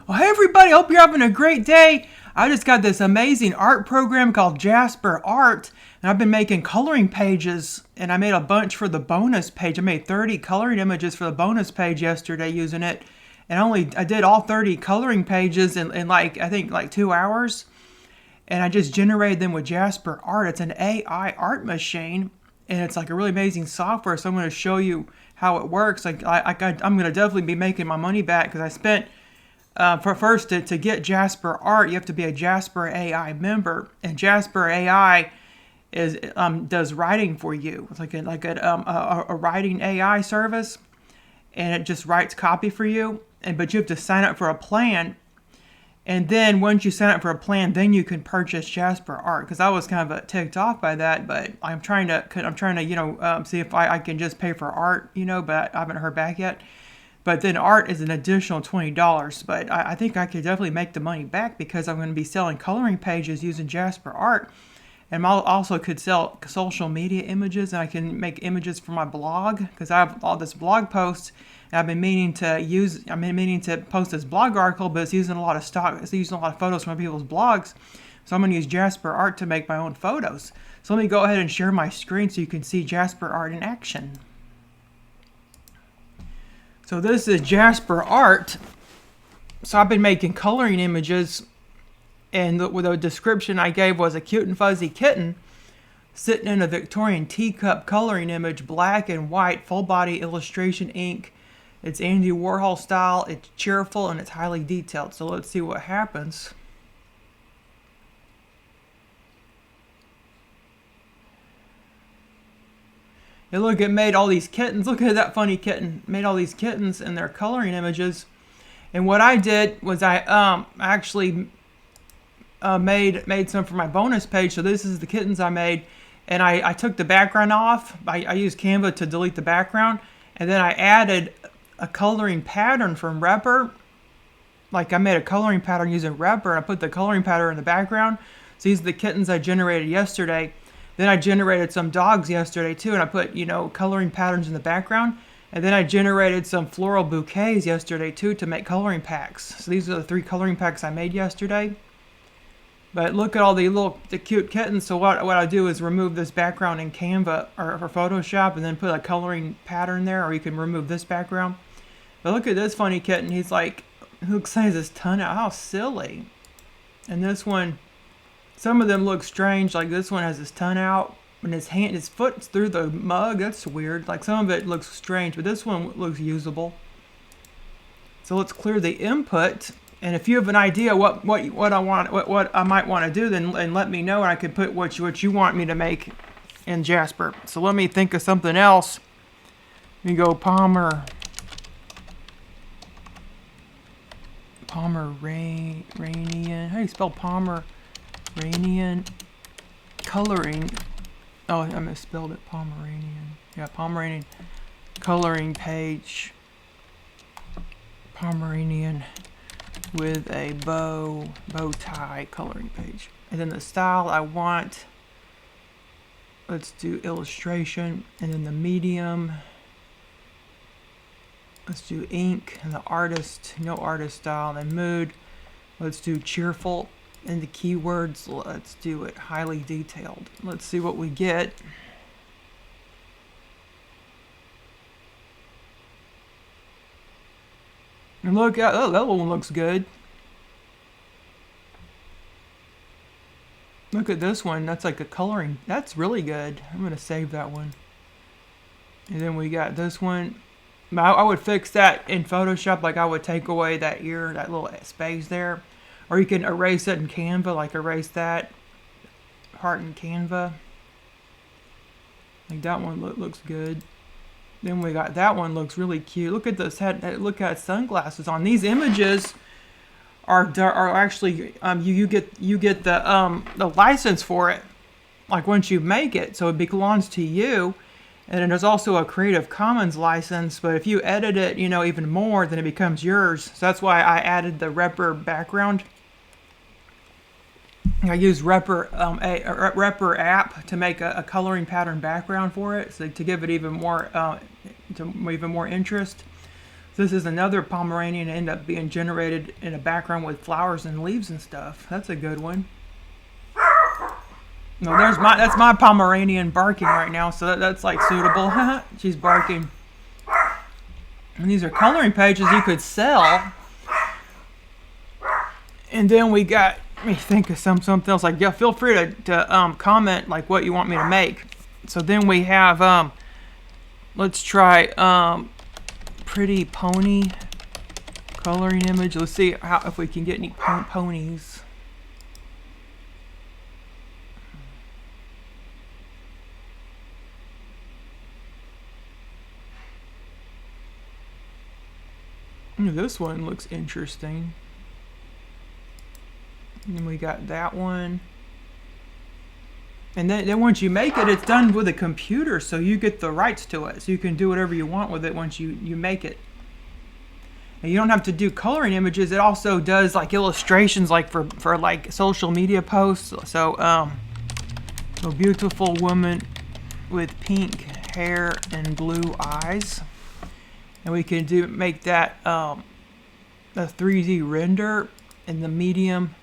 Well, hey everybody, hope you're having a great day. I just got this amazing art program called Jasper Art, and I've been making coloring pages, and I made a bunch for the bonus page. I made 30 coloring images for the bonus page yesterday using it, and I did all 30 coloring pages in like, I think like 2 hours, and I just generated them with Jasper Art. It's an AI art machine, and it's like a really amazing software, so I'm going to show you how it works. I'm going to definitely be making my money back because I spent to get Jasper Art, you have to be a Jasper AI member, and Jasper AI does writing for you. It's like a writing AI service, and it just writes copy for you. But you have to sign up for a plan, and then once you sign up for a plan, then you can purchase Jasper Art. Because I was kind of ticked off by that, but I'm trying to see if I can just pay for art, but I haven't heard back yet. But then art is an additional $20. But I think I could definitely make the money back because I'm going to be selling coloring pages using Jasper Art. And I also could sell social media images, and I can make images for my blog because I have all this blog posts. And I've been meaning to post this blog article, but it's using a lot of photos from other people's blogs. So I'm going to use Jasper Art to make my own photos. So let me go ahead and share my screen so you can see Jasper Art in action. So this is Jasper Art. So I've been making coloring images, and the description I gave was a cute and fuzzy kitten sitting in a Victorian teacup coloring image, black and white, full body illustration ink. It's Andy Warhol style, it's cheerful, and it's highly detailed. So let's see what happens. And look, it made all these kittens. Look at that funny kitten. Made all these kittens and their coloring images. And what I did was I actually made some for my bonus page. So this is the kittens I made. And I took the background off. I used Canva to delete the background. And then I added a coloring pattern from Repr. Like I made a coloring pattern using Repr. And I put the coloring pattern in the background. So these are the kittens I generated yesterday. Then I generated some dogs yesterday too, and I put, coloring patterns in the background. And then I generated some floral bouquets yesterday too to make coloring packs. So these are the 3 coloring packs I made yesterday. But look at all the cute kittens. So what I do is remove this background in Canva or Photoshop and then put a coloring pattern there, or you can remove this background. But look at this funny kitten. He's like, looks like his tongue out. How silly. And this one, some of them look strange, like this one has his tongue out and his foot's through the mug. That's weird. Like some of it looks strange, but this one looks usable. So let's clear the input. And if you have an idea what I might want to do, then let me know, and I can put what you want me to make in Jasper. So let me think of something else. Let me go Pomeranian. How do you spell Pomeranian coloring? Oh, I misspelled it. Pomeranian. Yeah, Pomeranian coloring page. Pomeranian with a bow tie coloring page. And then the style I want, let's do illustration. And then the medium, let's do ink. And the artist, no artist style. And mood, let's do cheerful. And the keywords, let's do it highly detailed. Let's see what we get. And look at, oh, that one looks good. Look at this one. That's like a coloring. That's really good. I'm going to save that one. And then we got this one. I would fix that in Photoshop. Like I would take away that ear, that little space there. Or you can erase it in Canva, like erase that part in Canva. Like that one looks good. Then we got that one looks really cute. Look at this head. Look at sunglasses on. These images are actually you get the license for it. Like once you make it, so it belongs to you. And then there's also a Creative Commons license, but if you edit it, even more, then it becomes yours. So that's why I added the Repr background. I use Repr app to make a coloring pattern background for it, so to give it even more interest. This is another Pomeranian that ended up being generated in a background with flowers and leaves and stuff. That's a good one. No, that's my Pomeranian barking right now, so that's like suitable. She's barking. And these are coloring pages you could sell. And then we got, let me think of something else. Like, yeah, feel free to comment like what you want me to make. So then we have, let's try pretty pony coloring image. Let's see if we can get any ponies. This one looks interesting. And we got that one. And then once you make it, it's done with a computer, so you get the rights to it. So you can do whatever you want with it once you make it. And you don't have to do coloring images. It also does like illustrations, like for like social media posts. So a beautiful woman with pink hair and blue eyes. And we can make that a 3D render, and the medium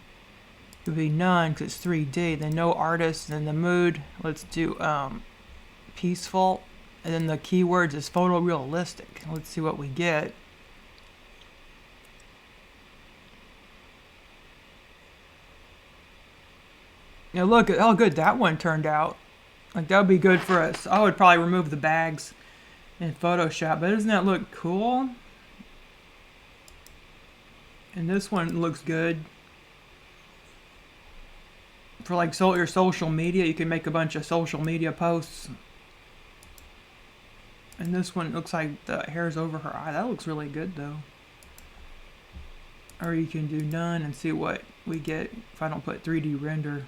would be none because it's 3D. Then no artist. Then the mood, let's do peaceful. And then the keywords is photorealistic. Let's see what we get. Now look at how good that one turned out. Like, that would be good for us. I would probably remove the bags in Photoshop, but doesn't that look cool? And this one looks good. For like your social media, you can make a bunch of social media posts. And this one looks like the hair's over her eye. That looks really good though. Or you can do none and see what we get if I don't put 3D render.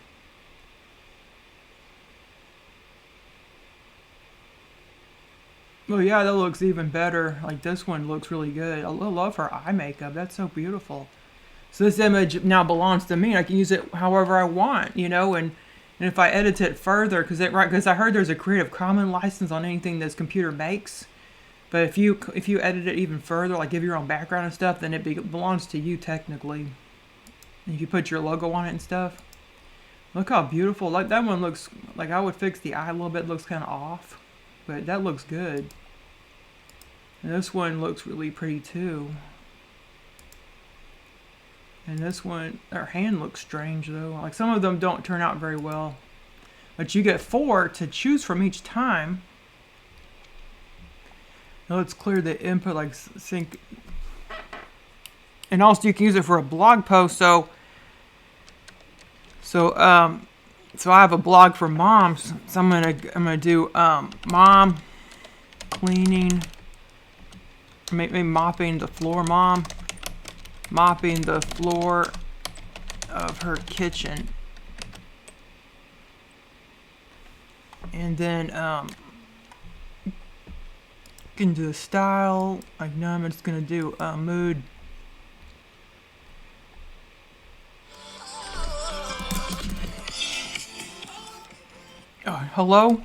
Oh yeah, that looks even better. Like, this one looks really good. I love her eye makeup. That's so beautiful. So this image now belongs to me. I can use it however I want, you know, and if I edit it further, because I heard there's a Creative Commons license on anything this computer makes. But if you edit it even further, like give your own background and stuff, then it belongs to you technically. And you can put your logo on it and stuff. Look how beautiful. Like, that one looks like I would fix the eye a little bit. It looks kind of off. But that looks good. And this one looks really pretty too. And this one, her hand looks strange though. Like, some of them don't turn out very well. But you get 4 to choose from each time. Now let's clear the input, like sync. And also you can use it for a blog post. So I have a blog for moms. So I'm gonna do mom cleaning, maybe mopping the floor. Mom mopping the floor of her kitchen. And then you can do a style. Like, no, I'm just gonna do mood. Oh, hello?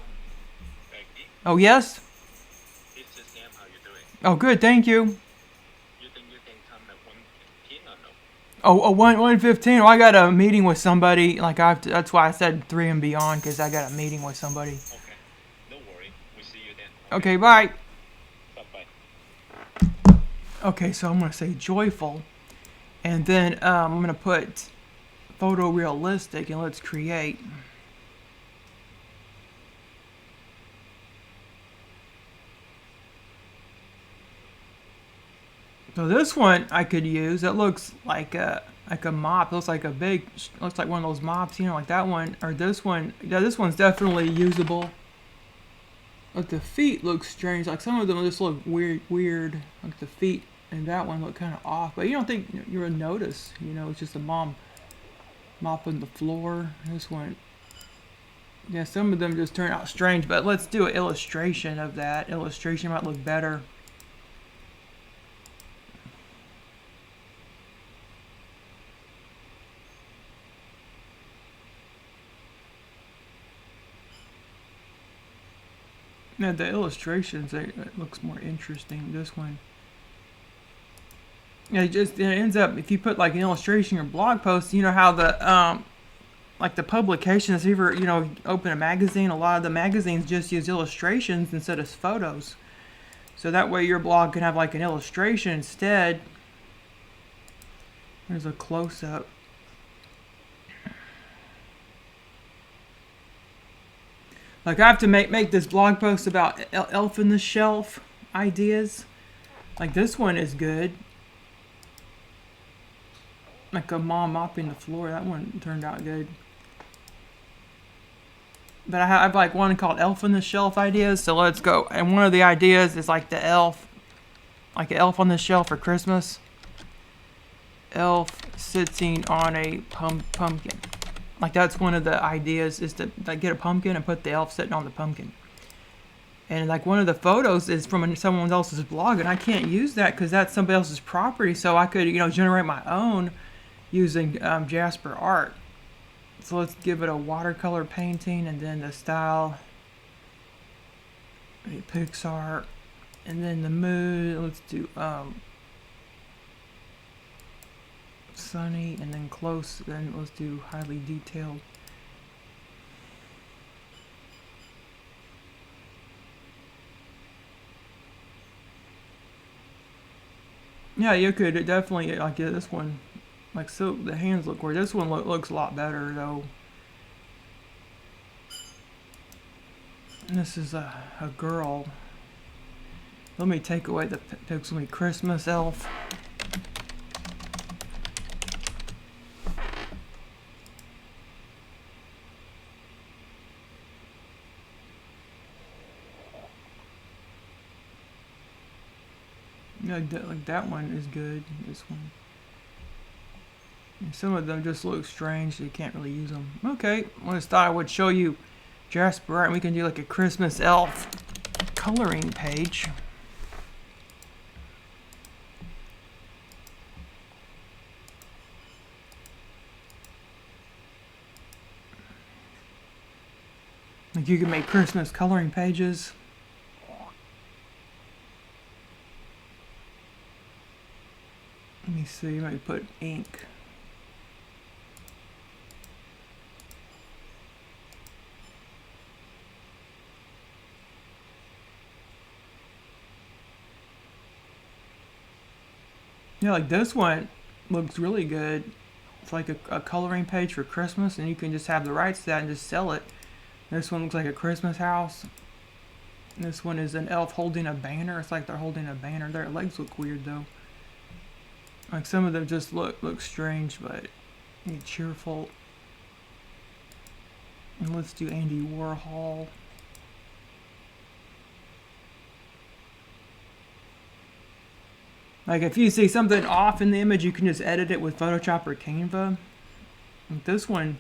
Oh, yes? It's the same. How you doing? Oh, good, thank you. You think you can come at 1:15 or no? Oh, 1:15. Well, I got a meeting with somebody. Like, that's why I said 3 and beyond, because I got a meeting with somebody. Okay. Don't worry. We'll see you then. Okay, bye. Bye-bye. Okay, so I'm going to say joyful. And then I'm going to put photorealistic, and let's create. So this one I could use. It looks like a mop. It looks like looks like one of those mops, you know, like that one. Or this one. Yeah, this one's definitely usable. But the feet look strange. Like, some of them just look weird. Like the feet, and that one look kind of off. But you don't think you would notice, you know, it's just a mom mopping the floor. This one. Yeah, some of them just turn out strange. But let's do an illustration of that. Illustration might look better. Now the illustrations, it looks more interesting. This one. it ends up, if you put like an illustration or blog post, you know how the like the publications, if you ever, open a magazine, a lot of the magazines just use illustrations instead of photos. So that way your blog can have like an illustration instead. There's a close-up. Like I have to make this blog post about elf in the shelf ideas. Like this one is good. Like a mom mopping the floor. That one turned out good. But I have like one called elf in the shelf ideas. So let's go. And one of the ideas is like the elf. Like an elf on the shelf for Christmas. Elf sitting on a pumpkin. Like that's one of the ideas, is to like get a pumpkin and put the elf sitting on the pumpkin. And like one of the photos is from someone else's blog, and I can't use that because that's somebody else's property. So I could, generate my own using Jasper Art. So let's give it a watercolor painting, and then the style, Pixar, and then the mood. Let's do sunny, and then close. Then let's do highly detailed. Yeah, you could definitely like this one. Like, so the hands look weird. This one looks a lot better though. And this is a girl. Let me take away the pixel. Me Christmas elf. Yeah, like that one is good. This one. And some of them just look strange, so you can't really use them. Okay, I just thought I would show you Jasper Art, and we can do like a Christmas elf coloring page. Like you can make Christmas coloring pages. Let me see, you might put ink. Yeah, like this one looks really good. It's like a coloring page for Christmas, and you can just have the rights to that and just sell it. This one looks like a Christmas house. This one is an elf holding a banner. It's like they're holding a banner. Their legs look weird though. Like some of them just look strange, but cheerful. And let's do Andy Warhol. Like if you see something off in the image, you can just edit it with Photoshop or Canva. Like this one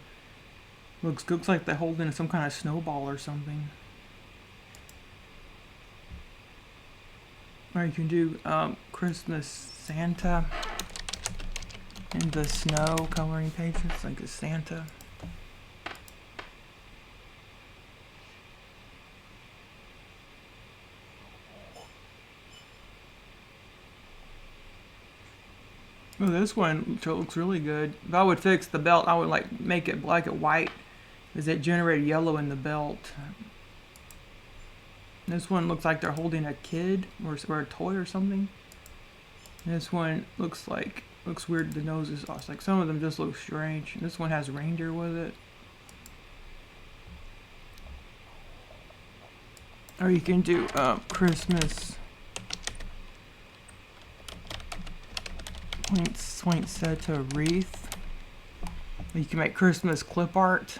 looks like they're holding some kind of snowball or something. Or you can do Christmas Santa in the snow coloring pages, like a Santa. Oh, this one looks really good. If I would fix the belt, I would like make it black and white, because it generated yellow in the belt. This one looks like they're holding a kid or a toy or something. This one looks weird. The nose is off. Like some of them just look strange. This one has reindeer with it. Or you can do Christmas poinsettia wreath. You can make Christmas clip art.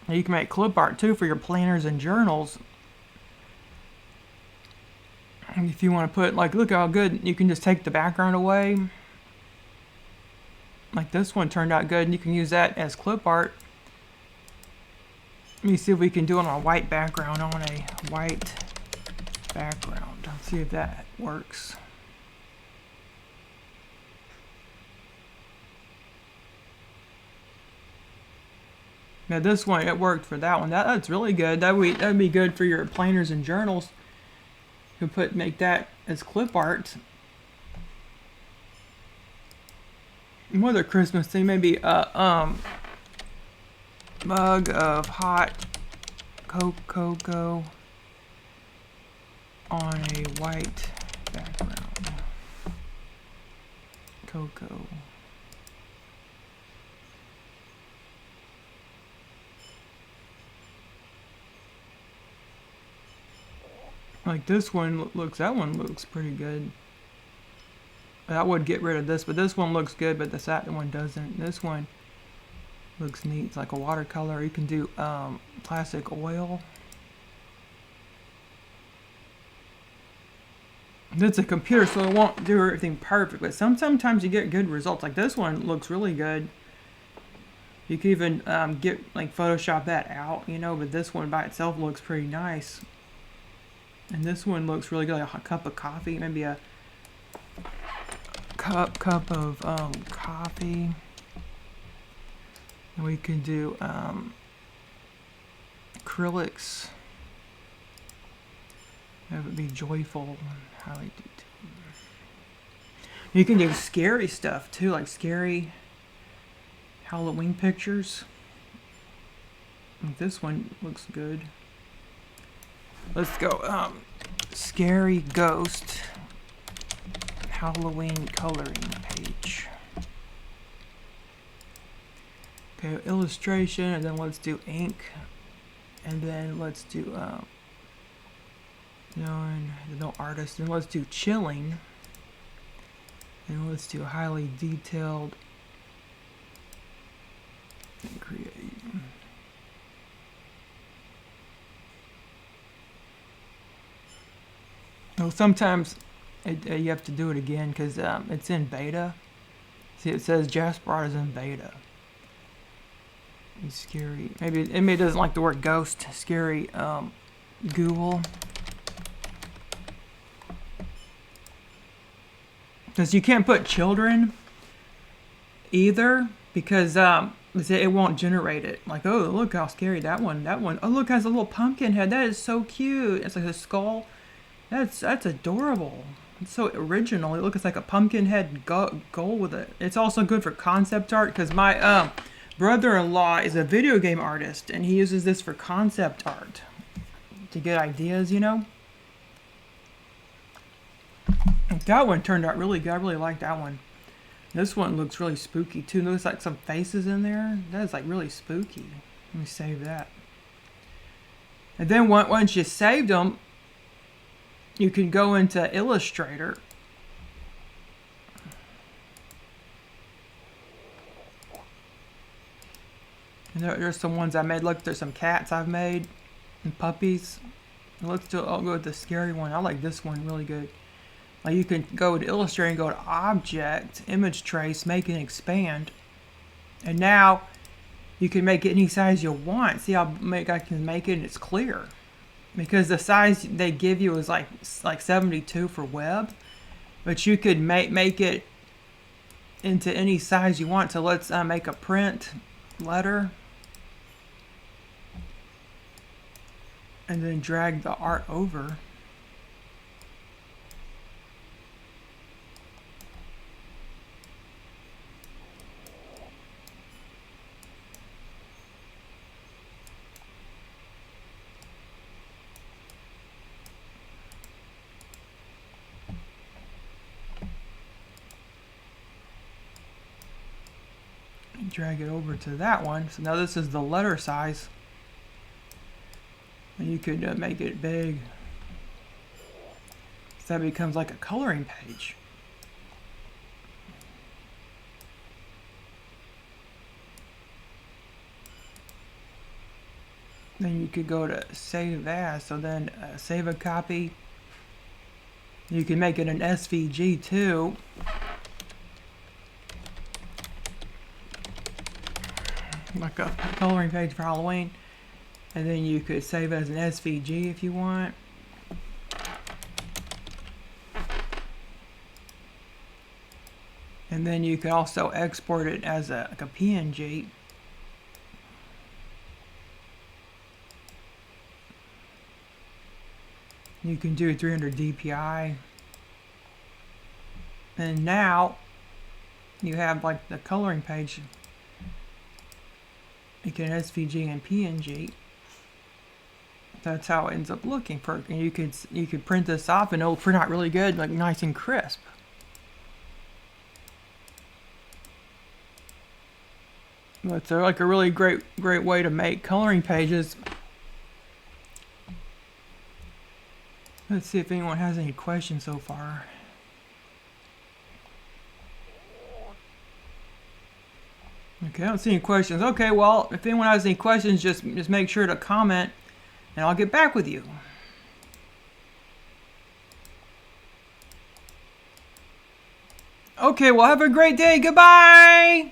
You can make clip art too for your planners and journals. And if you want to put, like, look how good, you can just take the background away. Like this one turned out good, and you can use that as clip art. Let me see if we can do it on a white background. Let's see if that works. Now this one, it worked for that one. That's really good. That'd be good for your planners and journals. You could make that as clip art. What other Christmas thing? Maybe a mug of hot cocoa on a white background. Cocoa. Like this one looks, that one looks pretty good. I would get rid of this, but this one looks good, but the second one doesn't. This one looks neat. It's like a watercolor. You can do plastic oil. It's a computer, so it won't do everything perfect, but sometimes you get good results. Like this one looks really good. You can even get like Photoshop that out, you know, but this one by itself looks pretty nice. And this one looks really good, like a cup of coffee, maybe a cup of coffee. And we can do acrylics. That would be joyful. You can do scary stuff too, like scary Halloween pictures. This one looks good. Let's go scary ghost Halloween coloring page. Okay, illustration, and then let's do ink, and then let's do no artist, and let's do chilling, and let's do highly detailed and create. Well, sometimes you have to do it again because it's in beta. See, it says Jasper Art is in beta. It's scary. Maybe it doesn't like the word ghost. Scary Google. Because you can't put children either because it won't generate it. Like, oh, look how scary that one. Oh, look, it has a little pumpkin head. That is so cute. It's like a skull. That's adorable. It's so original. It looks like a pumpkin head goal with it. It's also good for concept art because my brother-in-law is a video game artist and he uses this for concept art to get ideas, you know. That one turned out really good. I really like that one. This one looks really spooky too. There's like some faces in there. That is like really spooky. Let me save that. And then once you saved them, you can go into Illustrator. And there's some ones I made. Look, there's some cats I've made and puppies. And I'll go with the scary one. I like this one really good. Like you can go to Illustrator and go to Object, Image Trace, Make and Expand. And now you can make it any size you want. See how I can make it and it's clear. Because the size they give you is like 72 for web. But you could make it into any size you want. So let's make a print letter. And then drag the art over. Drag it over to that one. So now this is the letter size. And you could make it big. So that becomes like a coloring page. Then you could go to save as. So then save a copy. You can make it an SVG too. Like a coloring page for Halloween. And then you could save as an SVG if you want. And then you could also export it as like a PNG. You can do 300 DPI. And now you have like the coloring page. You can SVG and PNG. That's how it ends up looking. And you could print this off and it'll print out really good, like nice and crisp. It's like a really great way to make coloring pages. Let's see if anyone has any questions so far. Okay, I don't see any questions. Okay, well, if anyone has any questions, just make sure to comment and I'll get back with you. Okay, well, have a great day. Goodbye!